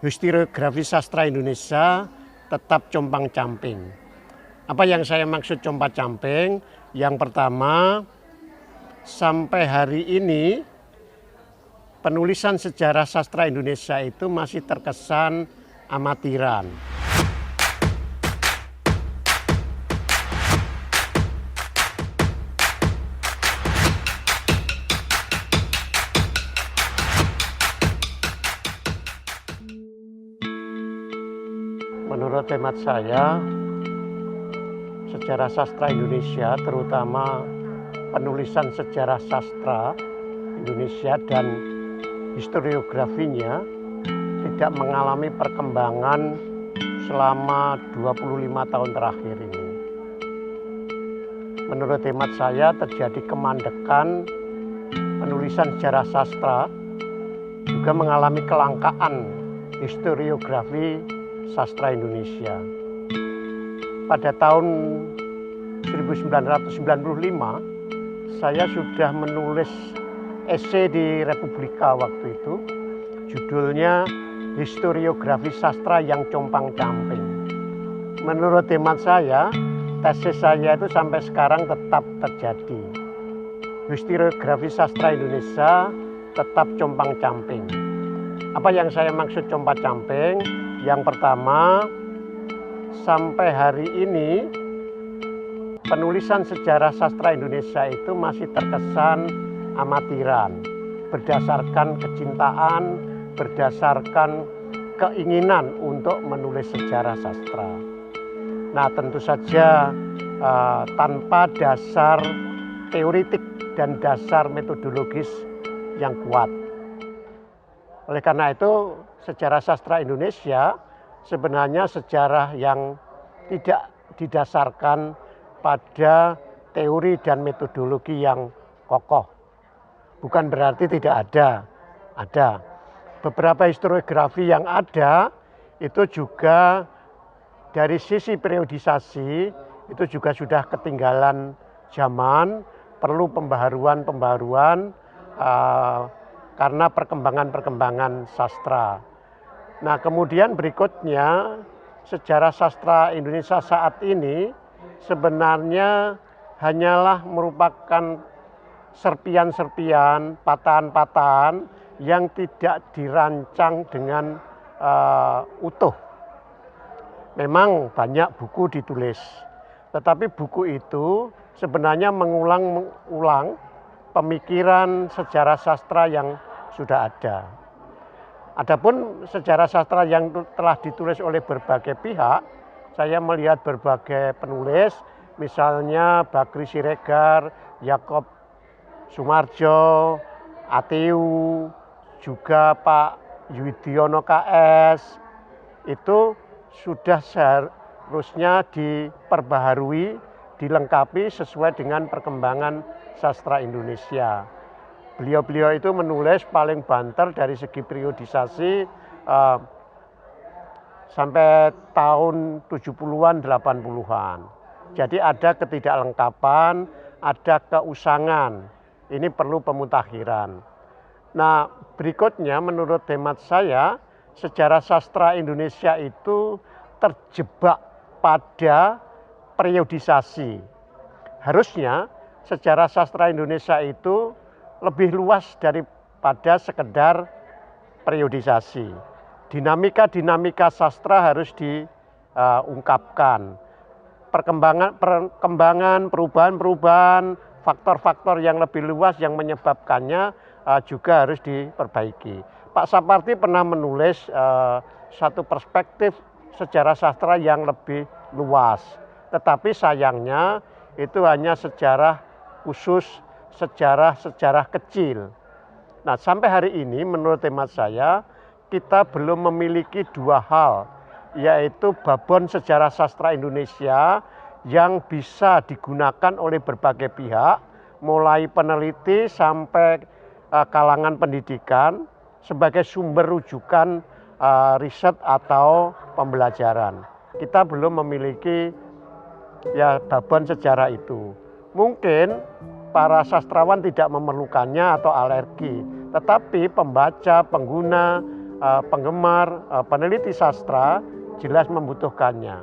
Historiografi sastra Indonesia tetap compang-camping. Apa yang saya maksud compang-camping? Yang pertama, sampai hari ini penulisan sejarah sastra Indonesia itu masih terkesan amatiran. Menurut hemat saya, sejarah sastra Indonesia, terutama penulisan sejarah sastra Indonesia dan historiografinya, tidak mengalami perkembangan selama 25 tahun terakhir ini. Menurut hemat saya, terjadi kemandekan penulisan sejarah sastra, juga mengalami kelangkaan historiografi sastra Indonesia. Pada tahun 1995, saya sudah menulis esai di Republika waktu itu, judulnya Historiografi Sastra yang Compang-Camping. Menurut hemat saya, tesis saya itu sampai sekarang tetap terjadi. Historiografi sastra Indonesia tetap compang-camping. Apa yang saya maksud compang-camping? Yang pertama, sampai hari ini penulisan sejarah sastra Indonesia itu masih terkesan amatiran, berdasarkan kecintaan, berdasarkan keinginan untuk menulis sejarah sastra. Nah, tentu saja tanpa dasar teoritik dan dasar metodologis yang kuat. Oleh karena itu, sejarah sastra Indonesia sebenarnya sejarah yang tidak didasarkan pada teori dan metodologi yang kokoh. Bukan berarti tidak ada. Beberapa historiografi yang ada itu juga dari sisi periodisasi itu juga sudah ketinggalan zaman, perlu pembaharuan karena perkembangan sastra. Nah, kemudian berikutnya, sejarah sastra Indonesia saat ini sebenarnya hanyalah merupakan serpian-serpian, patahan-patahan yang tidak dirancang dengan utuh. Memang banyak buku ditulis, tetapi buku itu sebenarnya mengulang pemikiran sejarah sastra yang sudah ada. Adapun sejarah sastra yang telah ditulis oleh berbagai pihak, saya melihat berbagai penulis, misalnya Bakri Siregar, Yakob Sumarjo, Ateu, juga Pak Yudhoyono KS, itu sudah seharusnya diperbaharui, dilengkapi sesuai dengan perkembangan sastra Indonesia. Beliau-beliau itu menulis paling banter dari segi periodisasi sampai tahun 70-an, 80-an. Jadi ada ketidaklengkapan, ada keusangan. Ini perlu pemutakhiran. Nah, berikutnya menurut hemat saya, sejarah sastra Indonesia itu terjebak pada periodisasi. Harusnya sejarah sastra Indonesia itu lebih luas daripada sekedar periodisasi. Dinamika sastra harus diungkapkan. Perkembangan, perubahan, faktor-faktor yang lebih luas yang menyebabkannya juga harus diperbaiki. Pak Sapardi pernah menulis satu perspektif sejarah sastra yang lebih luas. Tetapi sayangnya itu hanya sejarah khusus, sejarah kecil. Nah, sampai hari ini menurut hemat saya, kita belum memiliki dua hal, yaitu babon sejarah sastra Indonesia yang bisa digunakan oleh berbagai pihak, mulai peneliti sampai kalangan pendidikan, sebagai sumber rujukan riset atau pembelajaran. Kita belum memiliki babon sejarah itu. Mungkin para sastrawan tidak memerlukannya atau alergi, tetapi pembaca, pengguna penggemar, peneliti sastra jelas membutuhkannya.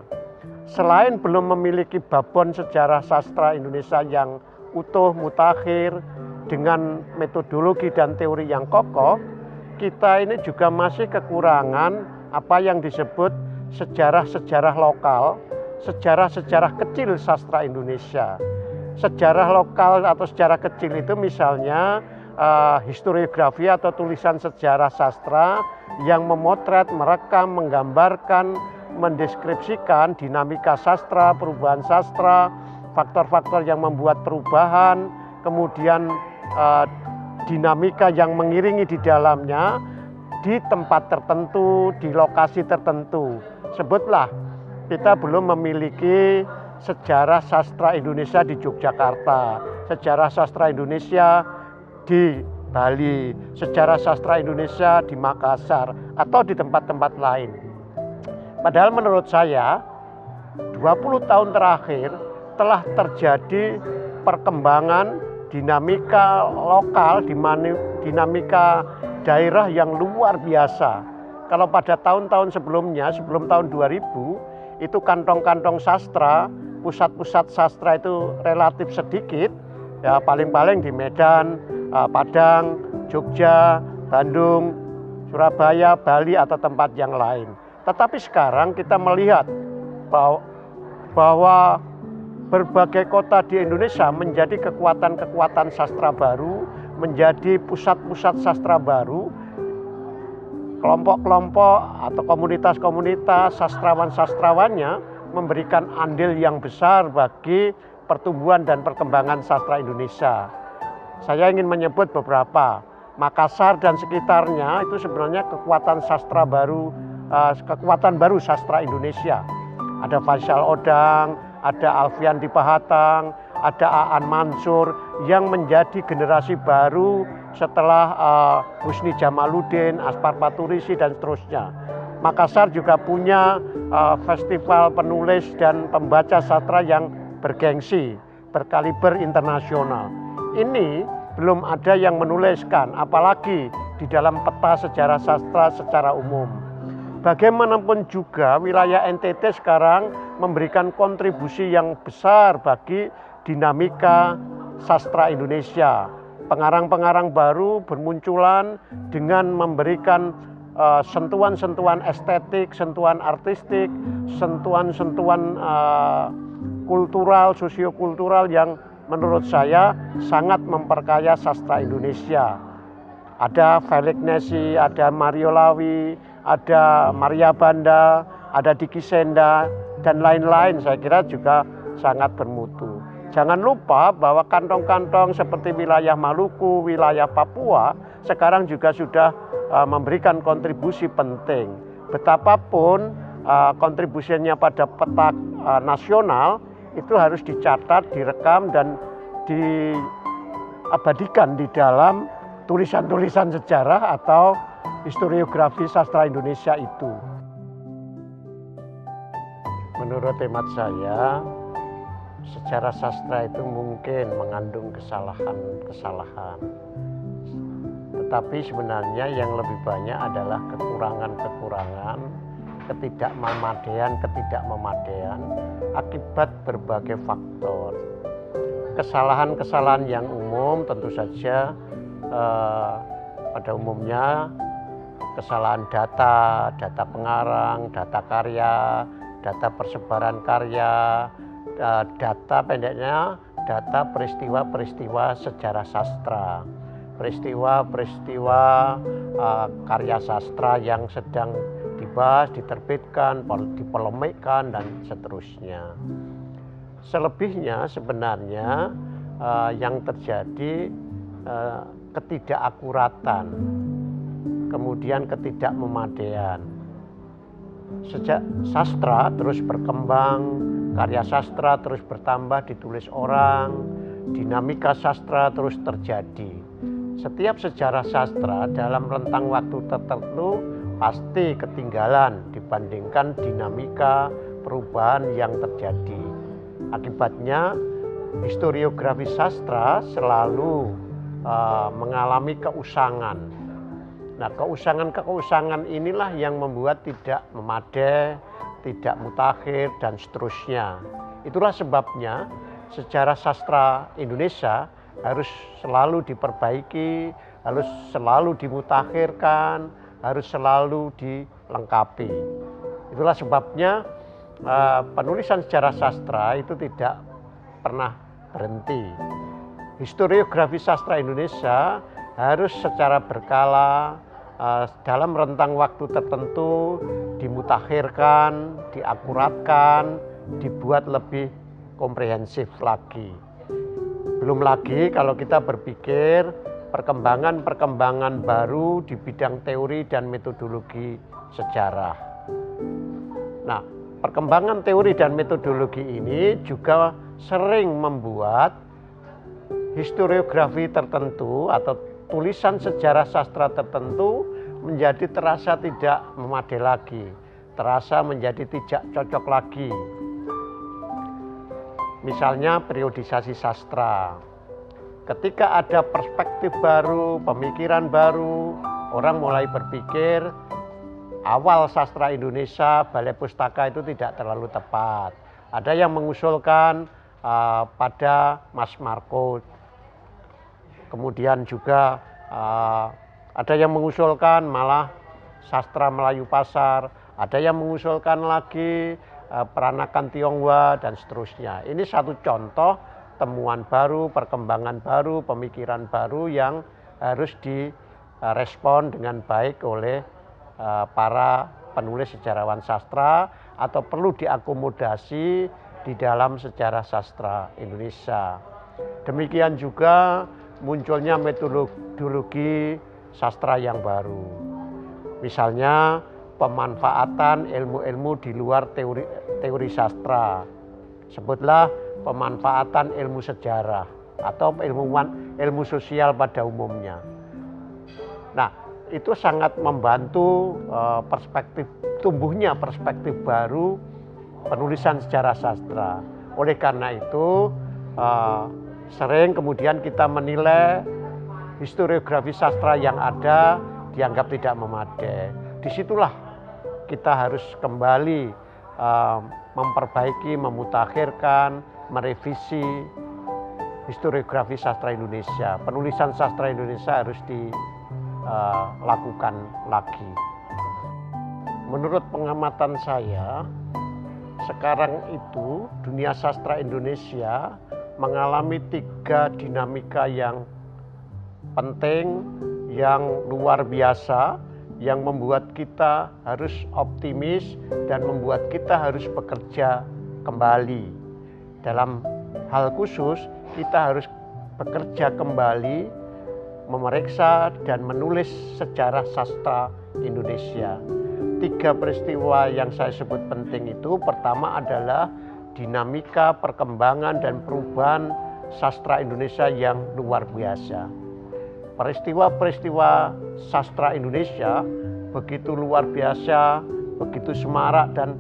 Selain belum memiliki babon sejarah sastra Indonesia yang utuh, mutakhir, dengan metodologi dan teori yang kokoh, kita ini juga masih kekurangan apa yang disebut sejarah-sejarah lokal, sejarah-sejarah kecil sastra Indonesia. Sejarah lokal atau sejarah kecil itu misalnya historiografi atau tulisan sejarah sastra yang memotret, merekam, menggambarkan, mendeskripsikan dinamika sastra, perubahan sastra, faktor-faktor yang membuat perubahan, kemudian dinamika yang mengiringi di dalamnya di tempat tertentu, di lokasi tertentu. Sebutlah, kita belum memiliki sejarah sastra Indonesia di Yogyakarta, sejarah sastra Indonesia di Bali, sejarah sastra Indonesia di Makassar, atau di tempat-tempat lain. Padahal menurut saya, 20 tahun terakhir telah terjadi perkembangan dinamika lokal, dinamika daerah yang luar biasa. Kalau pada tahun-tahun sebelumnya, sebelum tahun 2000, itu kantong-kantong sastra, pusat-pusat sastra itu relatif sedikit, ya paling-paling di Medan, Padang, Jogja, Bandung, Surabaya, Bali, atau tempat yang lain. Tetapi sekarang kita melihat bahwa berbagai kota di Indonesia menjadi kekuatan-kekuatan sastra baru, menjadi pusat-pusat sastra baru, kelompok-kelompok atau komunitas-komunitas sastrawan-sastrawannya memberikan andil yang besar bagi pertumbuhan dan perkembangan sastra Indonesia. Saya ingin menyebut beberapa. Makassar dan sekitarnya itu sebenarnya kekuatan sastra baru, kekuatan baru sastra Indonesia. Ada Faisal Odang, ada Alfian Dipahatang, ada Aan Mansur yang menjadi generasi baru setelah Husni Jamaluddin, Aspar Maturisi, dan seterusnya. Makassar juga punya festival penulis dan pembaca sastra yang bergengsi, berkaliber internasional. Ini belum ada yang menuliskan, apalagi di dalam peta sejarah sastra secara umum. Bagaimanapun juga wilayah NTT sekarang memberikan kontribusi yang besar bagi dinamika sastra Indonesia. Pengarang-pengarang baru bermunculan dengan memberikan sentuhan-sentuhan estetik, sentuhan artistik, sentuhan-sentuhan kultural, sosiokultural yang menurut saya sangat memperkaya sastra Indonesia. Ada Felix Nesi, ada Mario Lawi, ada Maria Banda, ada Diki Senda, dan lain-lain, saya kira juga sangat bermutu. Jangan lupa bahwa kantong-kantong seperti wilayah Maluku, wilayah Papua sekarang juga sudah memberikan kontribusi penting. Betapapun kontribusinya pada peta nasional itu harus dicatat, direkam, dan diabadikan di dalam tulisan-tulisan sejarah atau historiografi sastra Indonesia itu. Menurut hemat saya, sejarah sastra itu mungkin mengandung kesalahan-kesalahan. Tetapi sebenarnya yang lebih banyak adalah kekurangan-kekurangan, ketidakmemadaian akibat berbagai faktor. Kesalahan-kesalahan yang umum tentu saja pada umumnya kesalahan data pengarang, data karya, data persebaran karya, data pendeknya data peristiwa-peristiwa sejarah sastra, peristiwa-peristiwa karya sastra yang sedang dibahas, diterbitkan, dipolemikkan, dan seterusnya. Selebihnya sebenarnya yang terjadi ketidakakuratan, kemudian ketidakmemadaian. Sejak sastra terus berkembang, karya sastra terus bertambah ditulis orang, dinamika sastra terus terjadi. Setiap sejarah sastra dalam rentang waktu tertentu pasti ketinggalan dibandingkan dinamika perubahan yang terjadi. Akibatnya historiografi sastra selalu mengalami keusangan. Nah, keusangan-keusangan inilah yang membuat tidak memadai, tidak mutakhir, dan seterusnya. Itulah sebabnya sejarah sastra Indonesia harus selalu diperbaiki, harus selalu dimutakhirkan, harus selalu dilengkapi. Itulah sebabnya penulisan sejarah sastra itu tidak pernah berhenti. Historiografi sastra Indonesia harus secara berkala, dalam rentang waktu tertentu dimutakhirkan, diakuratkan, dibuat lebih komprehensif lagi. Belum lagi kalau kita berpikir perkembangan-perkembangan baru di bidang teori dan metodologi sejarah. Nah, perkembangan teori dan metodologi ini juga sering membuat historiografi tertentu atau tulisan sejarah sastra tertentu menjadi terasa tidak memadai lagi, terasa menjadi tidak cocok lagi. Misalnya periodisasi sastra. Ketika ada perspektif baru, pemikiran baru, orang mulai berpikir awal sastra Indonesia, Balai Pustaka itu tidak terlalu tepat. Ada yang mengusulkan pada Mas Marco. Kemudian juga ada yang mengusulkan malah sastra Melayu Pasar, ada yang mengusulkan lagi peranakan Tionghoa dan seterusnya. Ini satu contoh temuan baru, perkembangan baru, pemikiran baru yang harus direspon dengan baik oleh para penulis sejarawan sastra atau perlu diakomodasi di dalam sejarah sastra Indonesia. Demikian juga munculnya metodologi sastra yang baru. Misalnya pemanfaatan ilmu-ilmu di luar teori sastra. Sebutlah pemanfaatan ilmu sejarah atau ilmu sosial pada umumnya. Nah, itu sangat membantu tumbuhnya perspektif baru penulisan sejarah sastra. Oleh karena itu sering kemudian kita menilai historiografi sastra yang ada dianggap tidak memadai. Disitulah kita harus kembali memperbaiki, memutakhirkan, merevisi historiografi sastra Indonesia. Penulisan sastra Indonesia harus dilakukan lagi. Menurut pengamatan saya, sekarang itu dunia sastra Indonesia mengalami 3 dinamika yang penting, yang luar biasa, yang membuat kita harus optimis dan membuat kita harus bekerja kembali. Dalam hal khusus, kita harus bekerja kembali, memeriksa dan menulis sejarah sastra Indonesia. 3 peristiwa yang saya sebut penting itu, pertama adalah dinamika, perkembangan, dan perubahan sastra Indonesia yang luar biasa. Peristiwa-peristiwa sastra Indonesia begitu luar biasa, begitu semarak dan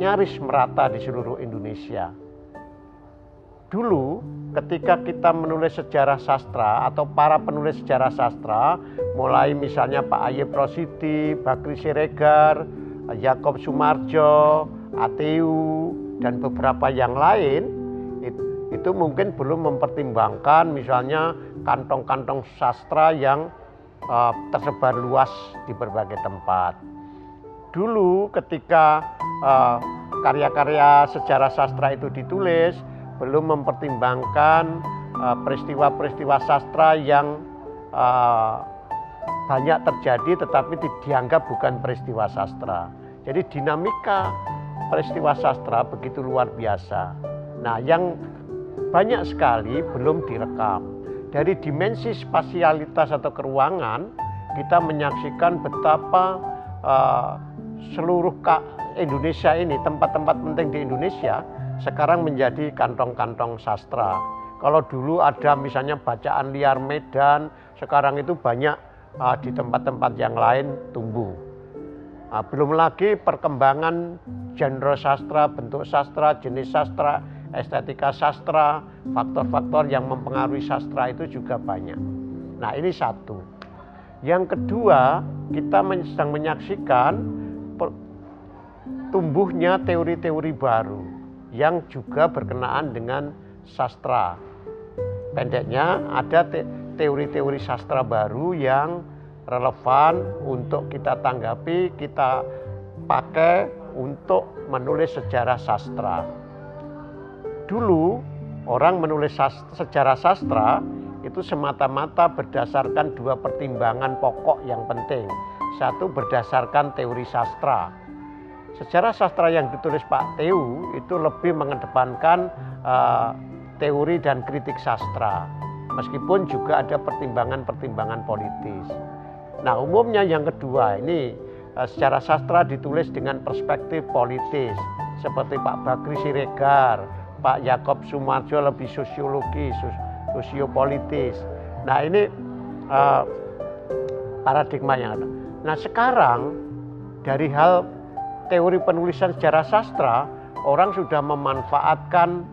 nyaris merata di seluruh Indonesia. Dulu ketika kita menulis sejarah sastra atau para penulis sejarah sastra, mulai misalnya Pak Ayub Rosidi, Bakri Siregar, Yakob Sumarjo, Ateu, dan beberapa yang lain, itu mungkin belum mempertimbangkan misalnya kantong-kantong sastra yang tersebar luas di berbagai tempat. Dulu ketika karya-karya sejarah sastra itu ditulis, belum mempertimbangkan peristiwa-peristiwa sastra yang banyak terjadi tetapi dianggap bukan peristiwa sastra. Jadi dinamika peristiwa sastra begitu luar biasa. Nah, yang banyak sekali belum direkam. Dari dimensi spasialitas atau keruangan, kita menyaksikan betapa seluruh Indonesia ini, tempat-tempat penting di Indonesia, sekarang menjadi kantong-kantong sastra. Kalau dulu ada misalnya bacaan liar Medan, sekarang itu banyak di tempat-tempat yang lain tumbuh. Belum lagi perkembangan genre sastra, bentuk sastra, jenis sastra, estetika sastra, faktor-faktor yang mempengaruhi sastra itu juga banyak. Nah, ini satu. Yang kedua, kita sedang menyaksikan tumbuhnya teori-teori baru yang juga berkenaan dengan sastra. Pendeknya, ada teori-teori sastra baru yang relevan untuk kita tanggapi, kita pakai untuk menulis sejarah sastra. Dulu, orang menulis sejarah sastra itu semata-mata berdasarkan dua pertimbangan pokok yang penting. Satu, berdasarkan teori sastra. Sejarah sastra yang ditulis Pak Teu itu lebih mengedepankan teori dan kritik sastra, meskipun juga ada pertimbangan-pertimbangan politis. Nah, umumnya yang kedua ini sejarah sastra ditulis dengan perspektif politis, seperti Pak Bakri Siregar, Pak Yakob Sumarjo lebih sosiologis, sosiopolitis. Nah, ini paradigma yang ada. Nah, sekarang dari hal teori penulisan sejarah sastra, orang sudah memanfaatkan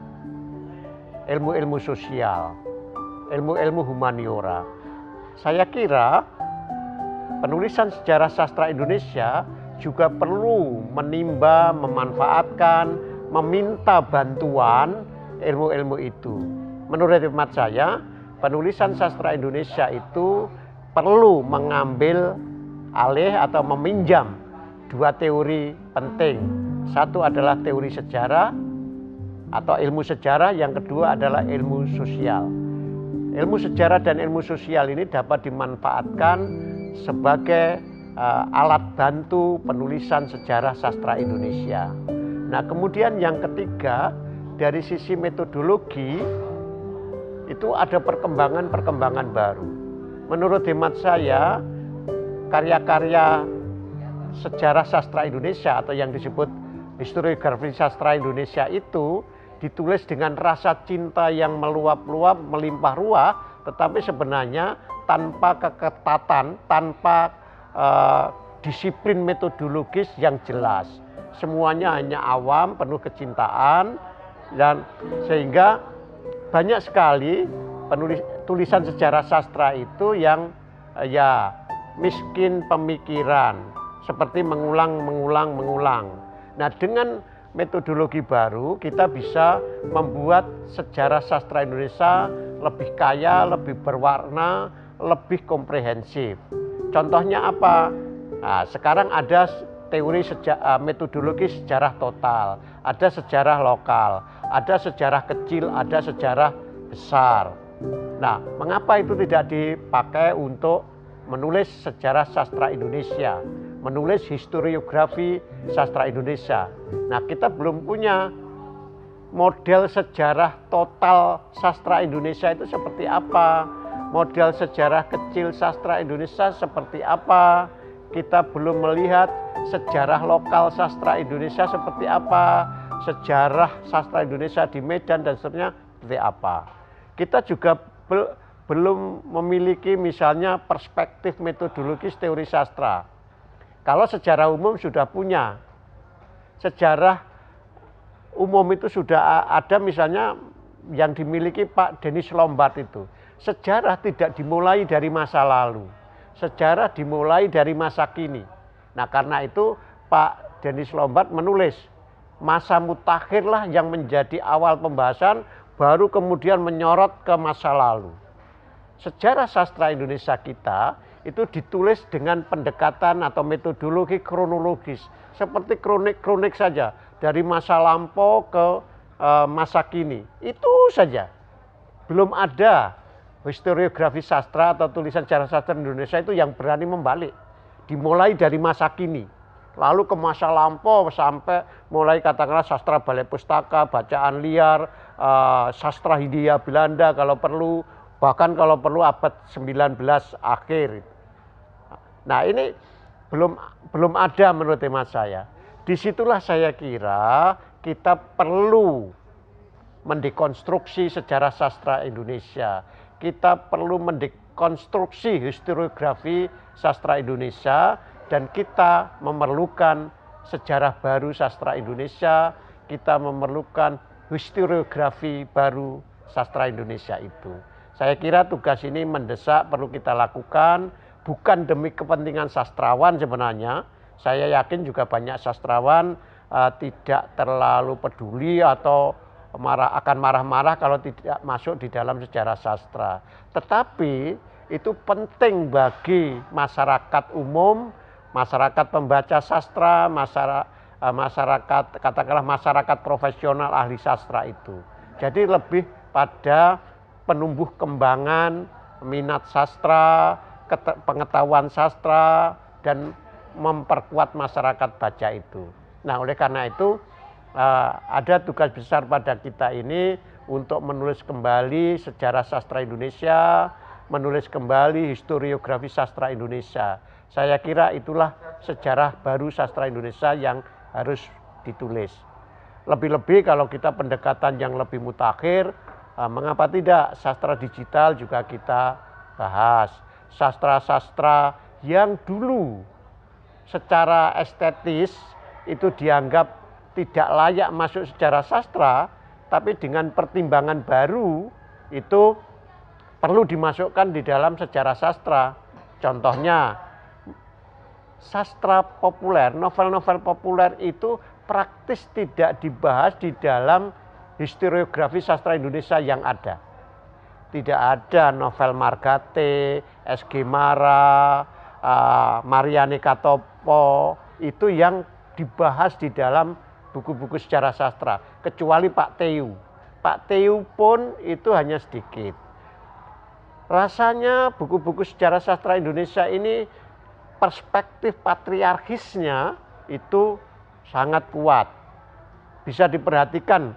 ilmu-ilmu sosial, ilmu-ilmu humaniora. Saya kira penulisan sejarah sastra Indonesia juga perlu menimba, memanfaatkan, meminta bantuan ilmu-ilmu itu. Menurut hemat saya, penulisan sastra Indonesia itu perlu mengambil alih atau meminjam dua teori penting. Satu adalah teori sejarah atau ilmu sejarah, yang kedua adalah ilmu sosial. Ilmu sejarah dan ilmu sosial ini dapat dimanfaatkan sebagai alat bantu penulisan sejarah sastra Indonesia. Nah, kemudian yang ketiga, dari sisi metodologi itu ada perkembangan-perkembangan baru. Menurut hemat saya, karya-karya sejarah sastra Indonesia atau yang disebut historiografi sastra Indonesia itu ditulis dengan rasa cinta yang meluap-luap, melimpah ruah, tetapi sebenarnya tanpa keketatan, tanpa disiplin metodologis yang jelas. Semuanya hanya awam, penuh kecintaan, dan sehingga banyak sekali tulisan sejarah sastra itu yang miskin pemikiran, seperti mengulang. Nah, dengan metodologi baru kita bisa membuat sejarah sastra Indonesia lebih kaya, lebih berwarna, lebih komprehensif. Contohnya apa? Nah, sekarang ada teori metodologi sejarah total, ada sejarah lokal, ada sejarah kecil, ada sejarah besar. Nah, mengapa itu tidak dipakai untuk menulis sejarah sastra Indonesia, menulis historiografi sastra Indonesia? Nah, kita belum punya model sejarah total sastra Indonesia itu seperti apa, model sejarah kecil sastra Indonesia seperti apa. Kita belum melihat sejarah lokal sastra Indonesia seperti apa, sejarah sastra Indonesia di Medan dan seterusnya seperti apa. Kita juga belum memiliki misalnya perspektif metodologis teori sastra. Kalau sejarah umum sudah punya, sejarah umum itu sudah ada, misalnya yang dimiliki Pak Dennis Lombard itu. Sejarah tidak dimulai dari masa lalu, sejarah dimulai dari masa kini. Nah, karena itu Pak Dennis Lombard menulis masa mutakhirlah yang menjadi awal pembahasan, baru kemudian menyorot ke masa lalu. Sejarah sastra Indonesia kita itu ditulis dengan pendekatan atau metodologi kronologis, seperti kronik-kronik saja, dari masa lampau ke masa kini. Itu saja. Belum ada historiografi sastra atau tulisan sejarah sastra Indonesia itu yang berani membalik. Dimulai dari masa kini, lalu ke masa lampau sampai mulai katakanlah sastra balai pustaka, bacaan liar, sastra Hindia Belanda kalau perlu, bahkan kalau perlu abad 19 akhir. Nah, ini belum ada menurut hemat saya. Disitulah saya kira kita perlu mendekonstruksi sejarah sastra Indonesia. Kita perlu mendekonstruksi historiografi sastra Indonesia, dan kita memerlukan sejarah baru sastra Indonesia. Kita memerlukan historiografi baru sastra Indonesia itu. Saya kira tugas ini mendesak, perlu kita lakukan, bukan demi kepentingan sastrawan sebenarnya. Saya yakin juga banyak sastrawan tidak terlalu peduli atau akan marah-marah kalau tidak masuk di dalam sejarah sastra. Tetapi itu penting bagi masyarakat umum, masyarakat pembaca sastra, masyarakat katakanlah masyarakat profesional ahli sastra itu. Jadi lebih pada penumbuh kembangan minat sastra, pengetahuan sastra, dan memperkuat masyarakat baca itu. Nah, oleh karena itu ada tugas besar pada kita ini untuk menulis kembali sejarah sastra Indonesia, menulis kembali historiografi sastra Indonesia. Saya kira itulah sejarah baru sastra Indonesia yang harus ditulis. Lebih-lebih kalau kita pendekatan yang lebih mutakhir, mengapa tidak sastra digital juga kita bahas. Sastra-sastra yang dulu secara estetis itu dianggap tidak layak masuk sejarah sastra, tapi dengan pertimbangan baru itu perlu dimasukkan di dalam sejarah sastra. Contohnya sastra populer, novel-novel populer itu praktis tidak dibahas di dalam historiografi sastra Indonesia yang ada. Tidak ada novel Margate, S.G. Mara, Mariane Katopo itu yang dibahas di dalam buku-buku sejarah sastra, kecuali Pak Teyu. Pak Teyu pun itu hanya sedikit. Rasanya buku-buku sejarah sastra Indonesia ini perspektif patriarkisnya itu sangat kuat. Bisa diperhatikan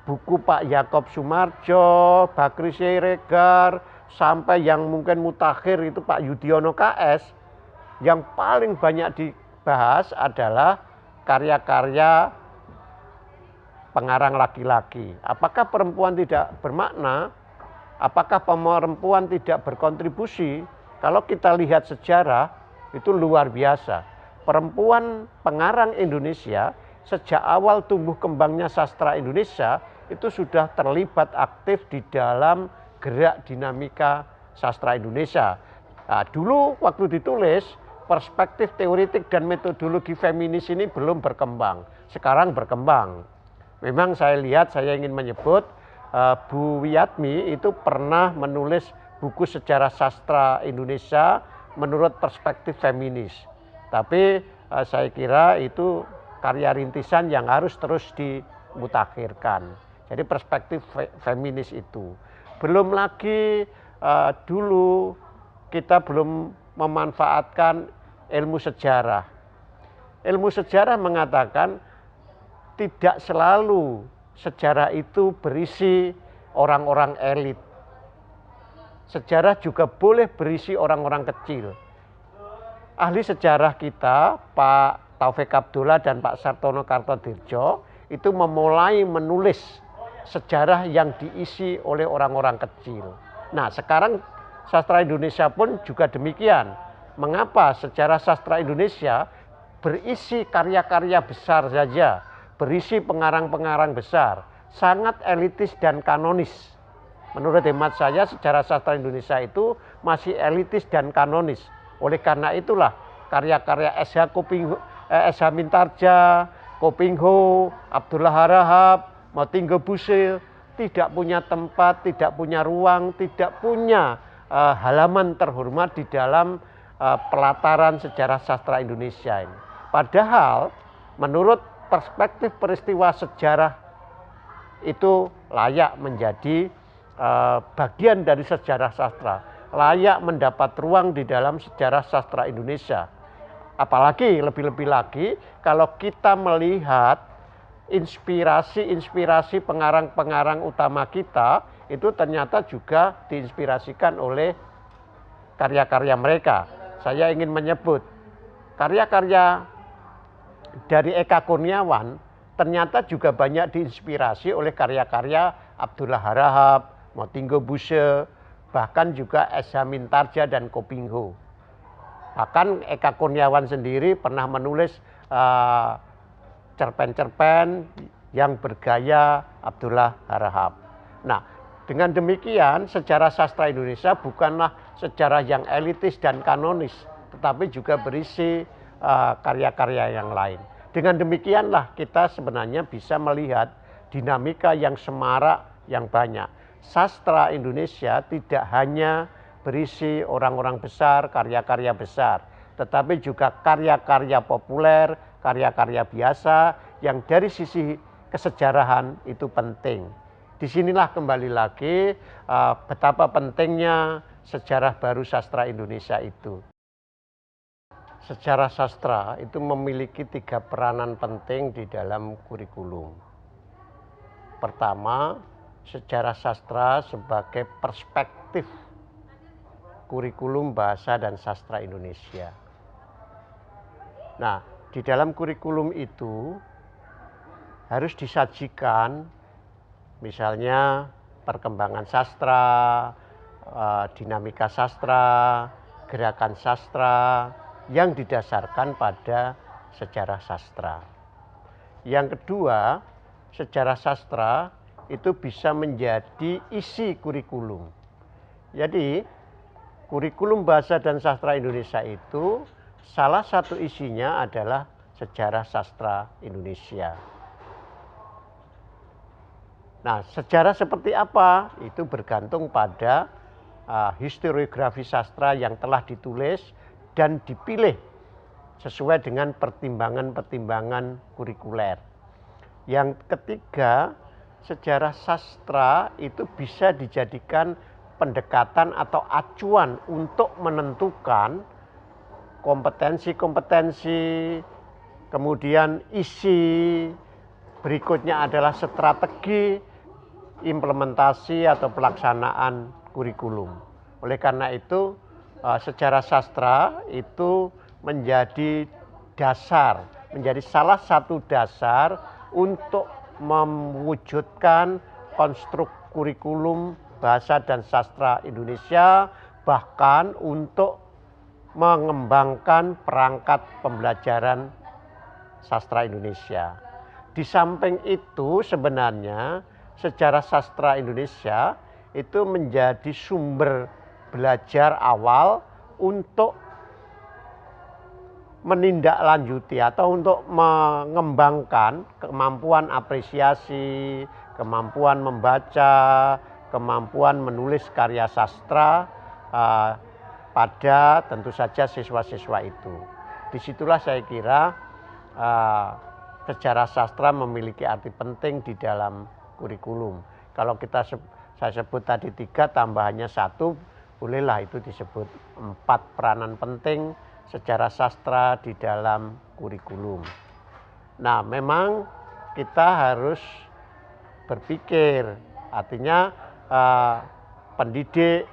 buku Pak Yakob Sumarjo, Bakri Siregar, sampai yang mungkin mutakhir itu Pak Yudhoyono KS, yang paling banyak dibahas adalah karya-karya pengarang laki-laki. Apakah perempuan tidak bermakna? Apakah perempuan tidak berkontribusi? Kalau kita lihat sejarah, itu luar biasa. Perempuan pengarang Indonesia sejak awal tumbuh kembangnya sastra Indonesia itu sudah terlibat aktif di dalam gerak dinamika sastra Indonesia. Nah, dulu waktu ditulis, perspektif teoritik dan metodologi feminis ini belum berkembang. Sekarang berkembang. Memang saya lihat, saya ingin menyebut Bu Wiyatmi itu pernah menulis buku sejarah sastra Indonesia menurut perspektif feminis. Tapi saya kira itu karya rintisan yang harus terus dimutakhirkan. Jadi perspektif feminis itu. Belum lagi dulu kita belum memanfaatkan ilmu sejarah. Ilmu sejarah mengatakan tidak selalu sejarah itu berisi orang-orang elit. Sejarah juga boleh berisi orang-orang kecil. Ahli sejarah kita, Pak Taufik Abdullah dan Pak Sartono Kartodirjo, itu memulai menulis sejarah yang diisi oleh orang-orang kecil. Nah, sekarang sastra Indonesia pun juga demikian. Mengapa sejarah sastra Indonesia berisi karya-karya besar saja, berisi pengarang-pengarang besar, sangat elitis dan kanonis. Menurut hemat saya, sejarah sastra Indonesia itu masih elitis dan kanonis. Oleh karena itulah karya-karya S.H. Mintarja, Kopingho, Abdullah Harahap, Motinggo Busil tidak punya tempat, tidak punya ruang, tidak punya halaman terhormat di dalam pelataran sejarah sastra Indonesia ini. Padahal menurut perspektif peristiwa sejarah itu layak menjadi bagian dari sejarah sastra, layak mendapat ruang di dalam sejarah sastra Indonesia. Apalagi lebih-lebih lagi kalau kita melihat inspirasi pengarang-pengarang utama kita itu ternyata juga diinspirasikan oleh karya-karya mereka. Saya ingin menyebut karya-karya dari Eka Kurniawan ternyata juga banyak diinspirasi oleh karya-karya Abdullah Harahap, Motinggo Busil, bahkan juga S.H. Mintarja dan Kopingho. Bahkan Eka Kurniawan sendiri pernah menulis cerpen-cerpen yang bergaya Abdullah Harahap. Nah, dengan demikian sejarah sastra Indonesia bukanlah sejarah yang elitis dan kanonis, tetapi juga berisi karya-karya yang lain. Dengan demikianlah kita sebenarnya bisa melihat dinamika yang semarak yang banyak. Sastra Indonesia tidak hanya berisi orang-orang besar, karya-karya besar, tetapi juga karya-karya populer, karya-karya biasa yang dari sisi kesejarahan itu penting. Disinilah kembali lagi betapa pentingnya sejarah baru sastra Indonesia itu. Sejarah sastra itu memiliki 3 peranan penting di dalam kurikulum. Pertama, sejarah sastra sebagai perspektif kurikulum bahasa dan sastra Indonesia. Nah, di dalam kurikulum itu harus disajikan misalnya perkembangan sastra, dinamika sastra, gerakan sastra yang didasarkan pada sejarah sastra. Yang kedua, sejarah sastra itu bisa menjadi isi kurikulum. Jadi, kurikulum bahasa dan sastra Indonesia itu salah satu isinya adalah sejarah sastra Indonesia. Nah, sejarah seperti apa? Itu bergantung pada historiografi sastra yang telah ditulis dan dipilih sesuai dengan pertimbangan-pertimbangan kurikuler. Yang ketiga, sejarah sastra itu bisa dijadikan pendekatan atau acuan untuk menentukan kompetensi-kompetensi, kemudian isi, berikutnya adalah strategi implementasi atau pelaksanaan kurikulum. Oleh karena itu, sejarah sastra itu menjadi dasar, menjadi salah satu dasar untuk mewujudkan konstruk kurikulum bahasa dan sastra Indonesia, bahkan untuk mengembangkan perangkat pembelajaran sastra Indonesia. Di samping itu sebenarnya sejarah sastra Indonesia itu menjadi sumber belajar awal untuk menindaklanjuti atau untuk mengembangkan kemampuan apresiasi, kemampuan membaca, kemampuan menulis karya sastra pada tentu saja siswa-siswa itu. Disitulah saya kira sejarah sastra memiliki arti penting di dalam kurikulum. Kalau saya sebut tadi 3 tambahannya 1, bolehlah itu disebut 4 peranan penting sejarah sastra di dalam kurikulum. Nah, memang kita harus berpikir, artinya pendidik,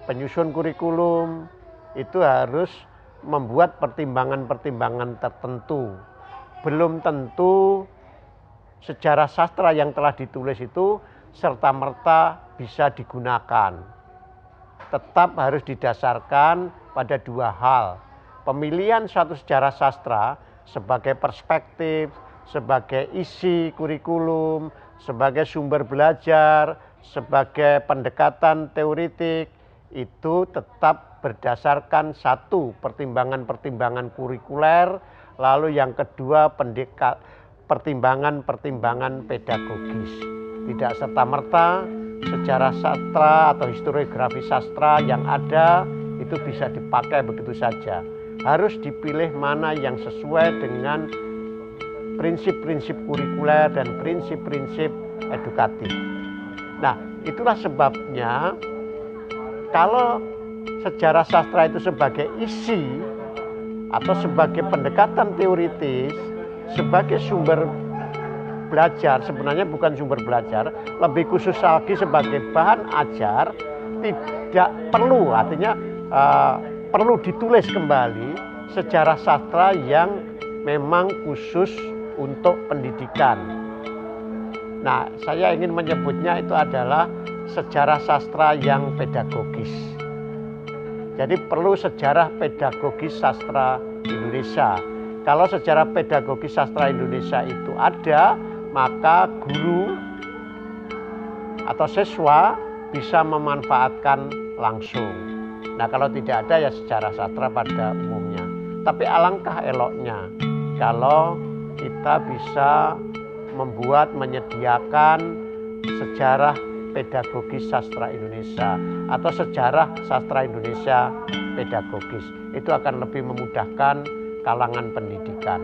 penyusun kurikulum itu harus membuat pertimbangan-pertimbangan tertentu. Belum tentu sejarah sastra yang telah ditulis itu serta-merta bisa digunakan. Tetap harus didasarkan pada 2 hal. Pemilihan suatu sejarah sastra sebagai perspektif, sebagai isi kurikulum, sebagai sumber belajar, sebagai pendekatan teoritik, itu tetap berdasarkan 1, pertimbangan-pertimbangan kurikuler, lalu yang kedua pertimbangan-pertimbangan pedagogis. Tidak serta-merta sejarah sastra atau historiografi sastra yang ada itu bisa dipakai begitu saja. Harus dipilih mana yang sesuai dengan prinsip-prinsip kurikuler dan prinsip-prinsip edukatif. Nah, itulah sebabnya kalau sejarah sastra itu sebagai isi atau sebagai pendekatan teoritis, sebagai sumber belajar, sebenarnya bukan sumber belajar, lebih khusus lagi sebagai bahan ajar, tidak perlu, artinya perlu ditulis kembali sejarah sastra yang memang khusus untuk pendidikan. Nah, saya ingin menyebutnya itu adalah sejarah sastra yang pedagogis. Jadi perlu sejarah pedagogis sastra Indonesia. Kalau sejarah pedagogis sastra Indonesia itu ada, maka guru atau siswa bisa memanfaatkan langsung. Nah, kalau tidak ada ya sejarah sastra pada umumnya. Tapi alangkah eloknya kalau kita bisa menyediakan sejarah pedagogis sastra Indonesia atau sejarah sastra Indonesia pedagogis. Itu akan lebih memudahkan kalangan pendidikan.